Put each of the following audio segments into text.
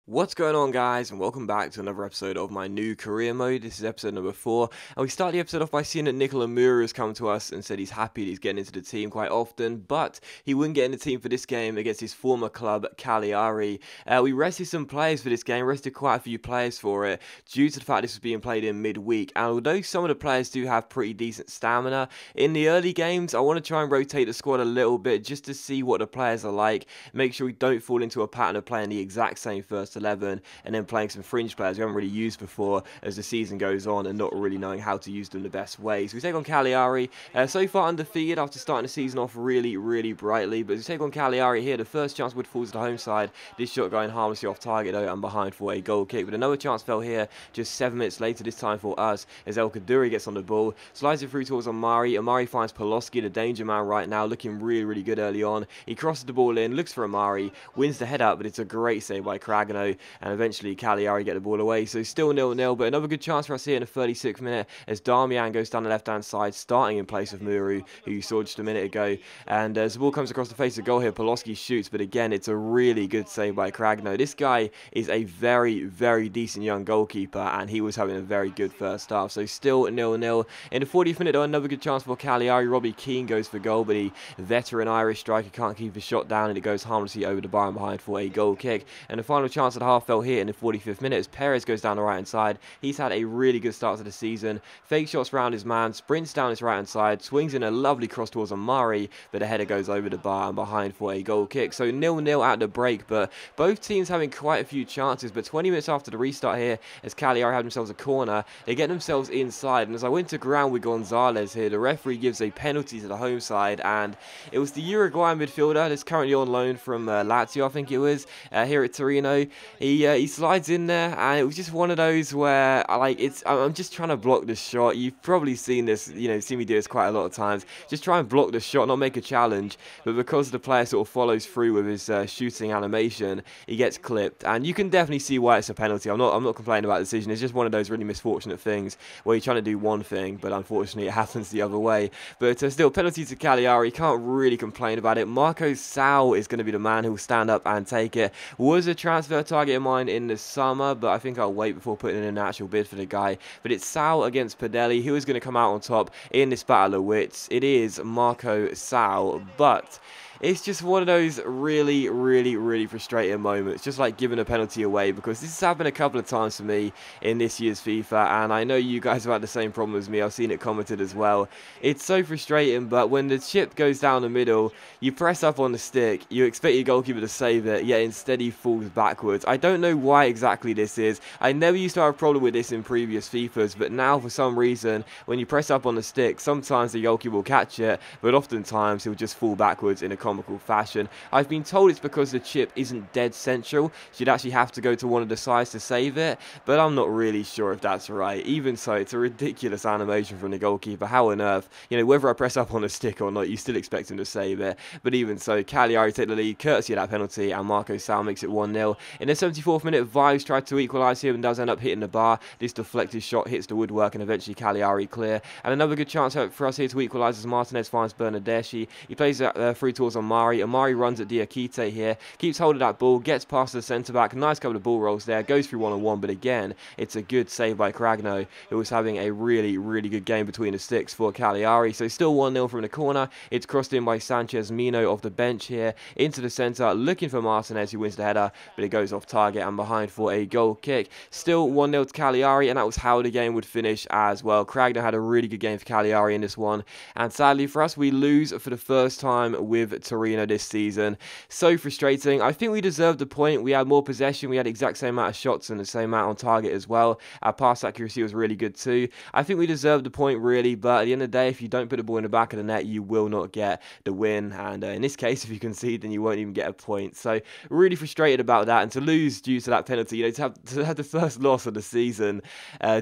What's going on, guys, and welcome back to another episode of my new career mode. This is episode number 4, and we start the episode off by seeing that Nicola Mura has come to us and said he's happy that he's getting into the team quite often, but he wouldn't get in the team for this game against his former club, Cagliari. We rested some players for this game, rested quite a few players for it, due to the fact this was being played in midweek, and although some of the players do have pretty decent stamina, in the early games, I want to try and rotate the squad a little bit just to see what the players are like, make sure we don't fall into a pattern of playing the exact same first 11 and then playing some fringe players we haven't really used before as the season goes on and not really knowing how to use them the best way. So we take on Cagliari, so far undefeated after starting the season off really brightly, but as we take on Cagliari here, the first chance would fall to the home side, this shot going harmlessly off target though and behind for a goal kick, but another chance fell here just 7 minutes later, this time for us, as El Kaduri gets on the ball, slides it through towards Amari. Amari finds Poloski, the danger man right now, looking really good early on. He crosses the ball in, looks for Amari, wins the head up, but it's a great save by Cragano, and eventually Cagliari get the ball away. So still 0-0, but another good chance for us here in the 36th minute as Darmian goes down the left-hand side, starting in place of Muru, who you saw just a minute ago. And as the ball comes across the face of goal here, Poloski shoots, but again, it's a really good save by Cragno. This guy is a very decent young goalkeeper, and he was having a very good first half. So still 0-0. In the 40th minute, though, another good chance for Cagliari. Robbie Keane goes for goal, but the veteran Irish striker can't keep his shot down, and it goes harmlessly over the bar and behind for a goal kick. And the final chance of the half fell here in the 45th minute as Perez goes down the right hand side. He's had a really good start to the season. Fake shots round his man, sprints down his right hand side, swings in a lovely cross towards Amari, but the header goes over the bar and behind for a goal kick. So 0-0 at the break, but both teams having quite a few chances. But 20 minutes after the restart here, as Cagliari had themselves a corner, they get themselves inside. And as I went to ground with Gonzalez here, the referee gives a penalty to the home side, and it was the Uruguayan midfielder that's currently on loan from Lazio, I think it was, here at Torino. He slides in there, and it was just one of those where I'm just trying to block the shot. You've probably seen this, seen me do this quite a lot of times. Just try and block the shot, not make a challenge. But because the player sort of follows through with his shooting animation, he gets clipped, and you can definitely see why it's a penalty. I'm not complaining about the decision. It's just one of those really misfortunate things where you're trying to do one thing, but unfortunately it happens the other way. But still, penalty to Cagliari. Can't really complain about it. Marco Sau is going to be the man who will stand up and take it. Was a transfer target of mine in the summer, but I think I'll wait before putting in an actual bid for the guy. But it's Sau against Padelli. Who is going to come out on top in this battle of wits? It is Marco Sau, but it's just one of those really frustrating moments, just like giving a penalty away, because this has happened a couple of times for me in this year's FIFA, and I know you guys have had the same problem as me. I've seen it commented as well. It's so frustrating, but when the chip goes down the middle, you press up on the stick, you expect your goalkeeper to save it, yet instead he falls backwards. I don't know why exactly this is. I never used to have a problem with this in previous FIFAs, but now for some reason, when you press up on the stick, sometimes the goalkeeper will catch it, but oftentimes he'll just fall backwards in a comical fashion. I've been told it's because the chip isn't dead central, so you'd actually have to go to one of the sides to save it, but I'm not really sure if that's right. Even so, it's a ridiculous animation from the goalkeeper. How on earth, whether I press up on the stick or not, you still expect him to save it. But even so, Cagliari take the lead courtesy of that penalty, and Marco Sau makes it 1-0. In the 74th minute, Vives tried to equalise here and does end up hitting the bar. This deflected shot hits the woodwork and eventually Cagliari clear. And another good chance for us here to equalise as Martinez finds Bernardeschi. He plays that through towards Amari. Amari runs at Diakite here, keeps hold of that ball, gets past the centre-back, nice couple of ball rolls there, goes through one-on-one, but again, it's a good save by Cragno, who was having a really good game between the sticks for Cagliari. So still 1-0 from the corner. It's crossed in by Sanchez Mino off the bench here, into the centre, looking for Martinez, who wins the header, but it goes off target and behind for a goal kick. Still 1-0 to Cagliari, and that was how the game would finish as well. Cragno had a really good game for Cagliari in this one, and sadly for us, we lose for the first time with Torino this season. So frustrating. I think we deserved the point. We had more possession, we had the exact same amount of shots and the same amount on target as well. Our pass accuracy was really good too. I think we deserved the point really, but at the end of the day, if you don't put the ball in the back of the net, you will not get the win, and in this case, if you concede, then you won't even get a point. So really frustrated about that, and to lose due to that penalty, to have the first loss of the season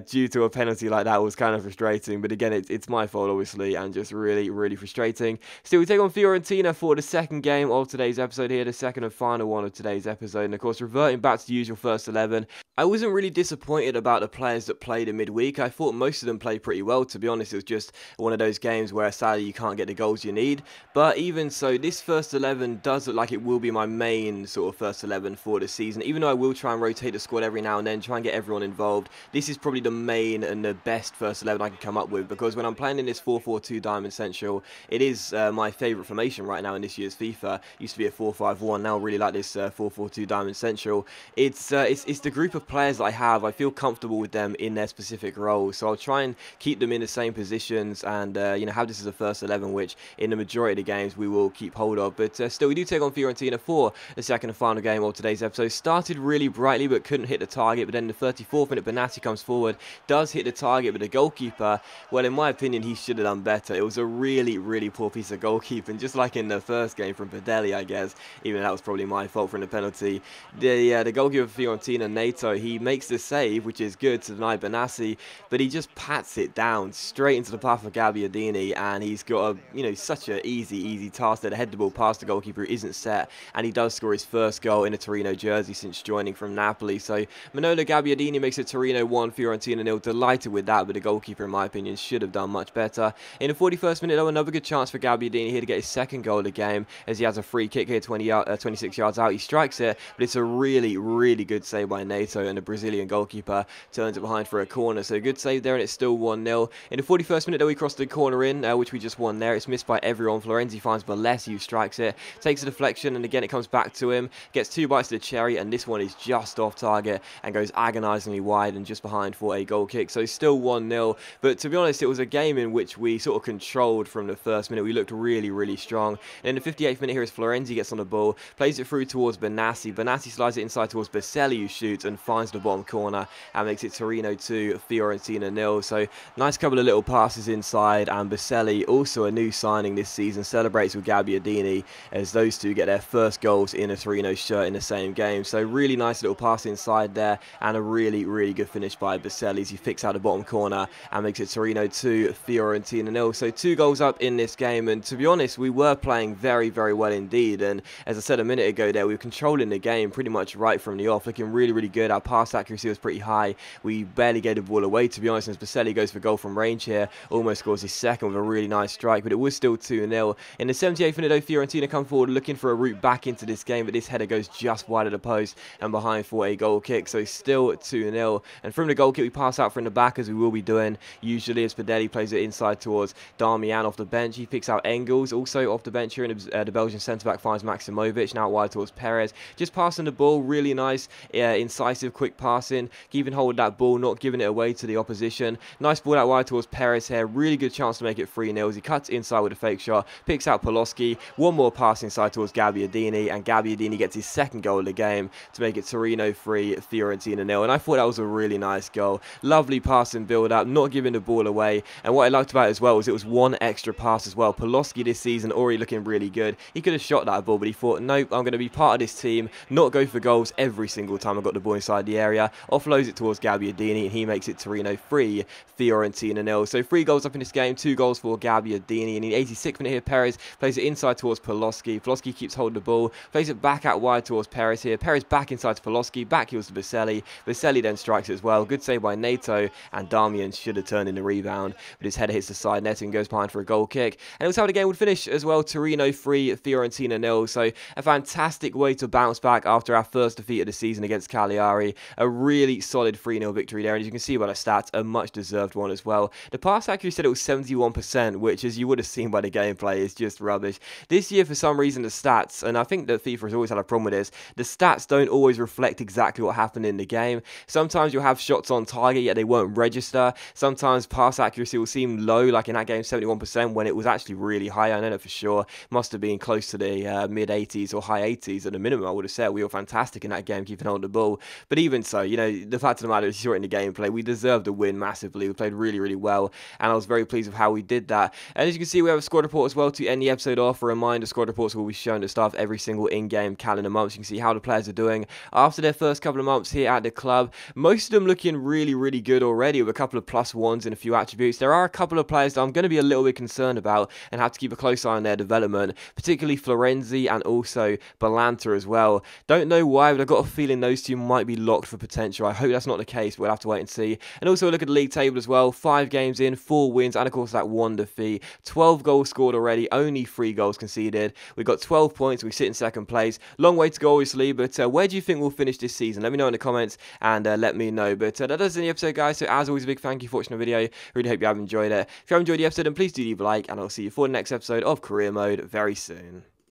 due to a penalty like that was kind of frustrating. But again, it's my fault obviously, and just really frustrating. Still, we take on Fiorentina for for the second game of today's episode here, the second and final one of today's episode, and of course reverting back to the usual first 11. I wasn't really disappointed about the players that played in midweek. I thought most of them played pretty well, to be honest. It was just one of those games where sadly you can't get the goals you need. But even so, this first 11 does look like it will be my main sort of first 11 for the season. Even though I will try and rotate the squad every now and then, try and get everyone involved, this is probably the main and the best first 11 I can come up with, because when I'm playing in this 4-4-2 Diamond Central, it is my favourite formation right now in this year's FIFA. It used to be a 4-5-1, now I really like this 4-4-2 Diamond Central. It's the group of players that I have. I feel comfortable with them in their specific roles, so I'll try and keep them in the same positions and you know, have this as a first 11, which in the majority of the games we will keep hold of. But still, we do take on Fiorentina for the second and final game of today's episode. Started really brightly but couldn't hit the target, but then the 34th minute Benassi comes forward, does hit the target, but the goalkeeper, well, in my opinion, he should have done better. It was a really poor piece of goalkeeping, just like in the first game from Padelli, I guess, even though that was probably my fault for the penalty. The goalkeeper for Fiorentina, Nato, he makes the save, which is good to deny Benassi, but he just pats it down straight into the path of Gabbiadini, and he's got a, such an easy task there to head the ball past the goalkeeper who isn't set, and he does score his first goal in a Torino jersey since joining from Napoli. So Manolo Gabbiadini makes it Torino 1, Fiorentina 0. Delighted with that, but the goalkeeper, in my opinion, should have done much better. In the 41st minute, though, another good chance for Gabbiadini here to get his second goal of the game, as he has a free kick here 26 yards out. He strikes it, but it's a really good save by Nato, and the Brazilian goalkeeper turns it behind for a corner. So good save there, and it's still 1-0. In the 41st minute, though, we cross the corner in, which we just won there. It's missed by everyone. Florenzi finds Balessi, who strikes it, takes a deflection, and again it comes back to him, gets two bites to the cherry, and this one is just off target and goes agonisingly wide and just behind for a goal kick. So still 1-0, but to be honest, it was a game in which we sort of controlled from the first minute. We looked really strong. And in the 58th minute here, as Florenzi gets on the ball, plays it through towards Benassi. Benassi slides it inside towards Baselli, who shoots and finds the bottom corner and makes it Torino 2, Fiorentina 0. So nice couple of little passes inside, and Baselli, also a new signing this season, celebrates with Gabbiadini as those two get their first goals in a Torino shirt in the same game. So really nice little pass inside there, and a really good finish by Baselli as he picks out the bottom corner and makes it Torino 2, Fiorentina 0. So 2 goals up in this game, and to be honest, we were playing very well indeed. And as I said a minute ago there, we were controlling the game pretty much right from the off, looking really good. Our pass accuracy was pretty high. We barely gave the ball away, to be honest, as Baselli goes for goal from range here, almost scores his second with a really nice strike, but it was still 2-0. In the 78th minute, though, Fiorentina come forward looking for a route back into this game, but this header goes just wide of the post and behind for a goal kick, so still 2-0. And from the goal kick, we pass out from the back, as we will be doing usually, as Padelli plays it inside towards Darmian off the bench. He picks out Engels, also off the bench here, and the Belgian centre-back finds Maximovic, now wide towards Perez. Just passing the ball, really nice, incisive, quick passing, keeping hold of that ball, not giving it away to the opposition. Nice ball out wide towards Perez here, really good chance to make it 3-0 as he cuts inside with a fake shot, picks out Poloski, one more pass inside towards Gabbiadini, and Gabbiadini gets his second goal of the game to make it Torino 3, Fiorentina 0. And I thought that was a really nice goal. Lovely passing build-up, not giving the ball away, and what I liked about it as well was it was one extra pass as well. Poloski this season already looking really good. He could have shot that ball, but he thought, nope, I'm going to be part of this team, not go for goals every single time I got the ball inside the area. Offloads it towards Gabbiadini, and he makes it Torino 3, Fiorentina 0. So 3 goals up in this game, 2 goals for Gabbiadini. And in the 86th minute here, Perez plays it inside towards Poloski. Poloski keeps hold of the ball, plays it back out wide towards Perez here. Perez back inside to Poloski, back heels to Baselli. Baselli then strikes as well. Good save by Nato, and Darmian should have turned in the rebound, but his header hits the side net and goes behind for a goal kick. And it was how the game would finish as well. Torino 3, Fiorentina 0. So a fantastic way to bounce back after our first defeat of the season against Cagliari. A really solid 3-0 victory there, and as you can see by the stats, a much deserved one as well. The pass accuracy said it was 71%, which, as you would have seen by the gameplay, is just rubbish. This year, for some reason, the stats, and I think that FIFA has always had a problem with this, the stats don't always reflect exactly what happened in the game. Sometimes you'll have shots on target, yet they won't register. Sometimes pass accuracy will seem low, like in that game, 71%, when it was actually really high. I know that for sure. Must have been close to the mid-80s or high 80s at the minimum, I would have said. We were fantastic in that game, keeping hold of the ball. But even so, the fact of the matter is, you saw it in the gameplay, we deserved a win massively. We played really well, and I was very pleased with how we did that. And as you can see, we have a squad report as well to end the episode off. A reminder, squad reports will be shown at the start of every single in-game calendar month. So you can see how the players are doing after their first couple of months here at the club. Most of them looking really good already, with a couple of +1s and a few attributes. There are a couple of players that I'm going to be a little bit concerned about and have to keep a close eye on their development. moment, particularly Florenzi and also Balanta as well. Don't know why, but I've got a feeling those two might be locked for potential. I hope that's not the case, but we'll have to wait and see. And also look at the league table as well. 5 games in, 4 wins, and of course that 1 defeat. 12 goals scored already, only 3 goals conceded. We've got 12 points, we sit in second place. Long way to go, obviously, but where do you think we'll finish this season? Let me know in the comments and let me know. But that does it in the episode, guys. So as always, a big thank you for watching the video. Really hope you have enjoyed it. If you have enjoyed the episode, then please do leave a like, and I'll see you for the next episode of Career Mode very soon.